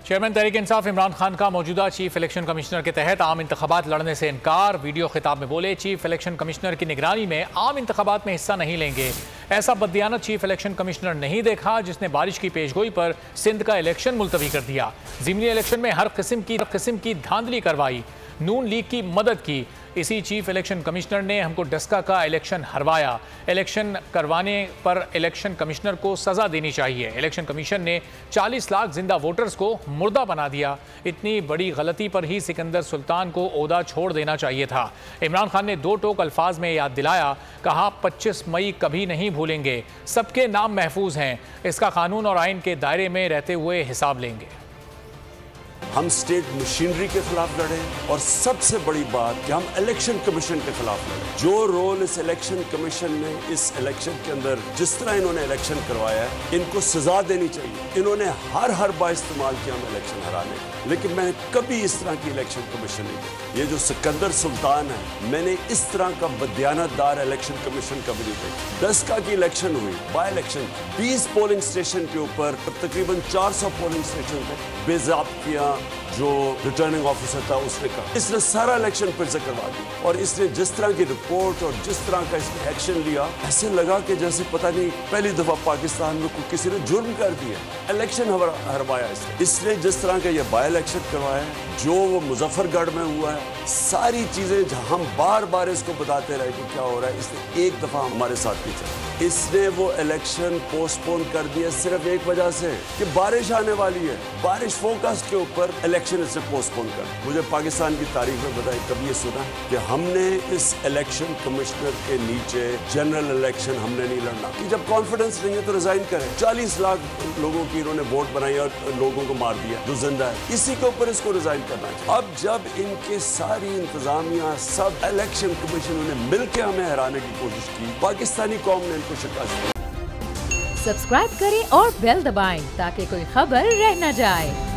Chairman Tehreek Insaf Imran Khan का मौजूदा chief election commissioner के तहत आम इंतखाबात लड़ने से इनकार। वीडियो खिताब में बोले, चीफ इलेक्शन कमिश्नर की निगरानी में आम इंतखाबात में हिस्सा नहीं लेंगे। ऐसा बददियानत चीफ इलेक्शन कमिश्नर नहीं देखा जिसने बारिश की पेशगोई पर सिंध का इलेक्शन मुलतवी कर दिया। ज़िमनी इलेक्शन में हर किस्म की धांधली करवाई, नून लीग की मदद की। इसी चीफ इलेक्शन कमिश्नर ने हमको डस्का का इलेक्शन हरवाया। इलेक्शन करवाने पर इलेक्शन कमिश्नर को सजा देनी चाहिए। इलेक्शन कमीशन ने 40 लाख जिंदा वोटर्स को मुर्दा बना दिया। इतनी बड़ी गलती पर ही सिकंदर सुल्तान को ओहदा छोड़ देना चाहिए था। इमरान खान ने दो टोक अल्फाज में याद दिलाया, कहा 25 मई कभी नहीं भूलेंगे, सबके नाम महफूज हैं, इसका कानून और आइन के दायरे में रहते हुए हिसाब लेंगे। हम स्टेट मशीनरी के खिलाफ लड़े और सबसे बड़ी बात कि हम इलेक्शन कमीशन के खिलाफ लड़े। जो रोल इस इलेक्शन कमीशन ने इस इलेक्शन के अंदर जिस तरह इन्होंने इलेक्शन करवाया है, इनको सजा देनी चाहिए। इन्होंने हर बार इस्तेमाल किया हम इलेक्शन हराने, लेकिन मैंने कभी इस तरह की इलेक्शन कमीशन नहीं देखी। ये जो सिकंदर सुल्तान है, मैंने इस तरह का बदयानतदार इलेक्शन कमीशन कभी नहीं देखा। डस्का की इलेक्शन हुई, बाय इलेक्शन 20 पोलिंग स्टेशन के ऊपर तकरीबन 400 पोलिंग स्टेशन थे, बेज़ाब्तियां जो रिटर्निंग ऑफिसर था उसने कहा। इसने सारा इलेक्शन फिर से करवा दिया और इसने जिस तरह की रिपोर्ट और जिस तरह का इसने एक्शन लिया, ऐसे लगा कि जैसे पता नहीं पहली दफा पाकिस्तान में किसी ने जुर्म कर दिया। इलेक्शन हरवाया इसने जिस तरह का ये बाय इलेक्शन करवाया है, जो वो मुजफ्फरगढ़ में हुआ है, सारी चीजें जहां हम बार बार इसको बताते रहे कि क्या हो रहा है, इसने एक दफा हमारे साथ नहीं चला। इसने वो इलेक्शन पोस्टपोन कर दिया सिर्फ एक वजह से कि बारिश आने वाली है। बारिश फोकस के ऊपर इलेक्शन इसने पोस्टपोन कर। मुझे पाकिस्तान की तारीख में बताई, कभी ये सुना कि हमने इस इलेक्शन कमिश्नर के नीचे जनरल इलेक्शन हमने नहीं लड़ना, कि जब कॉन्फिडेंस नहीं है तो रिजाइन करें। 40 लाख लोगों की इन्होंने वोट बनाई और लोगों को मार दिया जो जिंदा है, इसी के ऊपर इसको रिजाइन करना चाहिए। अब जब इनके सारी इंतजामिया सब इलेक्शन कमीशन ने मिलकर हमें हराने की कोशिश की, पाकिस्तानी कौम ने इनको शिकस्त। सब्सक्राइब करें और बेल दबाएं ताकि कोई खबर रह न जाए।